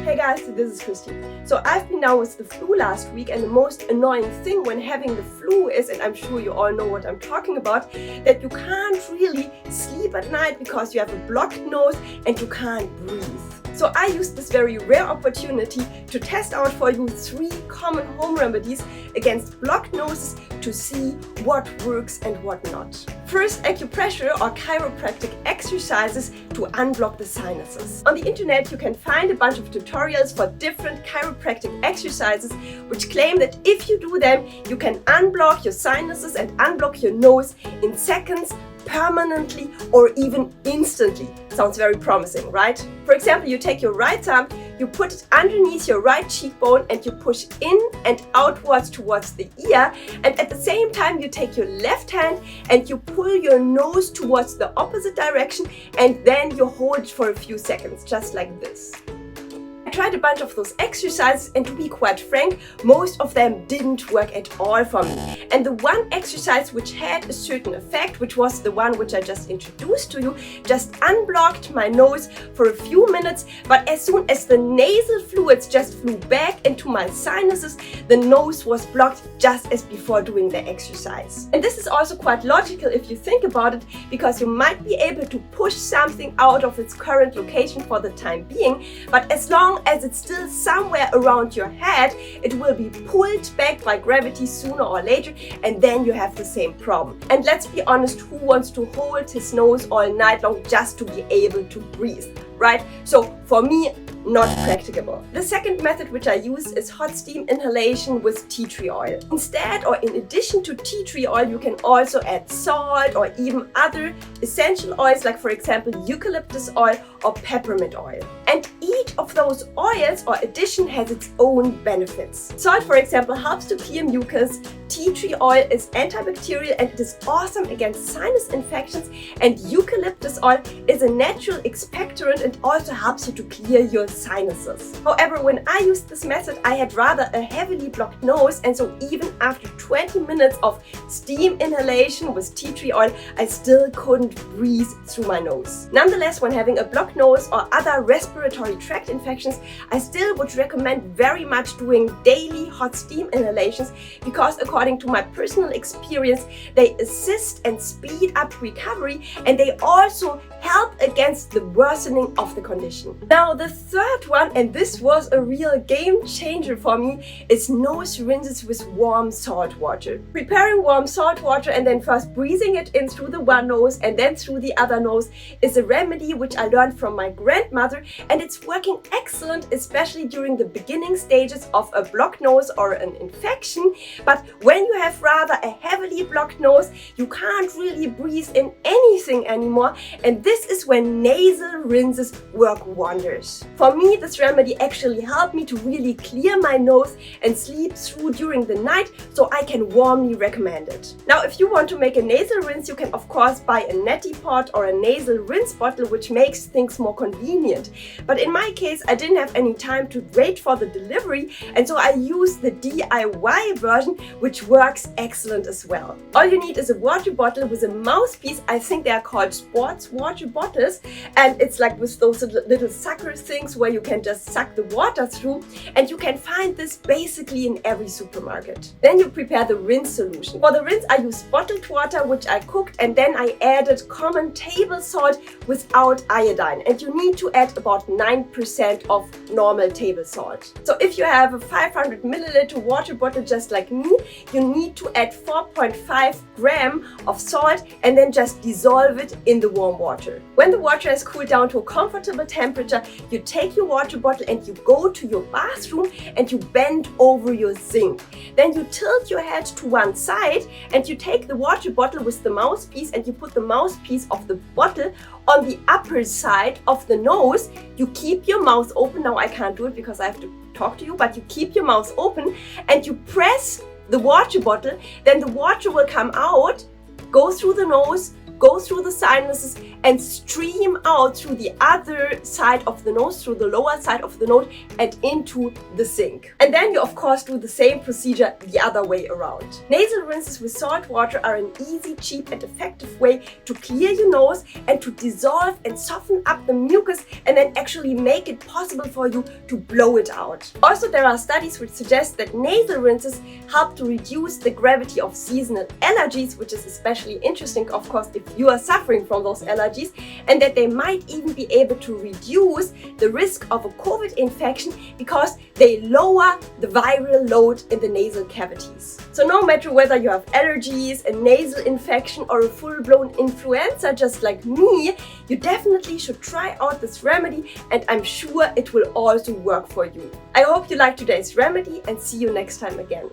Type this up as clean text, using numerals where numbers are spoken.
Hey guys, this is Christine. So I've been down with the flu last week, and the most annoying thing when having the flu is, and I'm sure you all know what I'm talking about, that you can't really sleep at night because you have a blocked nose and you can't breathe. So I used this very rare opportunity to test out for you 3 common home remedies against blocked noses to see what works and what not. First, acupressure or chiropractic exercises to unblock the sinuses. On the internet you can find a bunch of tutorials for different chiropractic exercises which claim that if you do them you can unblock your sinuses and unblock your nose in seconds, permanently, or even instantly. Sounds very promising, right? For example, you take your right thumb, you put it underneath your right cheekbone and you push in and outwards towards the ear, and at the same time you take your left hand and you pull your nose towards the opposite direction, and then you hold it for a few seconds, just like this. I tried a bunch of those exercises, and to be quite frank, most of them didn't work at all for me. And the one exercise which had a certain effect, which was the one which I just introduced to you, just unblocked my nose for a few minutes, but as soon as the nasal fluids just flew back into my sinuses, the nose was blocked just as before doing the exercise. And this is also quite logical if you think about it, because you might be able to push something out of its current location for the time being, but as long as it's still somewhere around your head, it will be pulled back by gravity sooner or later, and then you have the same problem. And let's be honest, who wants to hold his nose all night long just to be able to breathe, right? So for me, not practicable. The second method which I use is hot steam inhalation with tea tree oil. Instead, or in addition to tea tree oil, you can also add salt or even other essential oils, like for example eucalyptus oil or peppermint oil. And each of those oils or addition has its own benefits. Salt, for example, helps to clear mucus. Tea tree oil is antibacterial and it is awesome against sinus infections, and eucalyptus oil is a natural expectorant and also helps you to clear your sinuses. However, when I used this method, I had rather a heavily blocked nose, and so even after 20 minutes of steam inhalation with tea tree oil, I still couldn't breathe through my nose. Nonetheless, when having a blocked nose or other respiratory tract infections, I still would recommend very much doing daily hot steam inhalations, because according to my personal experience, they assist and speed up recovery, and they also help against the worsening of the condition. Now, the third one, and this was a real game changer for me, is nose rinses with warm salt water. Preparing warm salt water and then first breathing it in through the one nose and then through the other nose is a remedy which I learned from my grandmother, and it's working excellent, especially during the beginning stages of a blocked nose or an infection. But when you have rather a heavily blocked nose, you can't really breathe in anything anymore, and this is when nasal rinses work wonders. For me, this remedy actually helped me to really clear my nose and sleep through during the night, so I can warmly recommend it. Now, if you want to make a nasal rinse, you can of course buy a neti pot or a nasal rinse bottle, which makes things more convenient. But in my case, I didn't have any time to wait for the delivery, and so I used the DIY version, which works excellent as well. All you need is a water bottle with a mouthpiece. I think they are called sports water bottles, and it's like with those little sucker things where you can just suck the water through, and you can find this basically in every supermarket. Then you prepare the rinse solution. For the rinse, I used bottled water which I cooked, and then I added common table salt without iodine, and you need to add about 9% of normal table salt. So if you have a 500 milliliter water bottle just like me, you need to add 4.5 grams of salt and then just dissolve it in the warm water. When the water has cooled down to a comfortable temperature, you take your water bottle and you go to your bathroom and you bend over your sink. Then you tilt your head to one side and you take the water bottle with the mouthpiece and you put the mouthpiece of the bottle on the upper side of the nose. You keep your mouth open. Now I can't do it because I have to talk to you, but you keep your mouth open and you press the water bottle. Then the water will come out, go through the nose, go through the sinuses and stream out through the other side of the nose, through the lower side of the nose and into the sink. And then you of course do the same procedure the other way around. Nasal rinses with salt water are an easy, cheap and effective way to clear your nose and to dissolve and soften up the mucus and then actually make it possible for you to blow it out. Also, there are studies which suggest that nasal rinses help to reduce the gravity of seasonal allergies, which is especially interesting, of course, if you are suffering from those allergies, and that they might even be able to reduce the risk of a COVID infection because they lower the viral load in the nasal cavities. So no matter whether you have allergies, a nasal infection or a full-blown influenza just like me, you definitely should try out this remedy and I'm sure it will also work for you. I hope you liked today's remedy and see you next time again.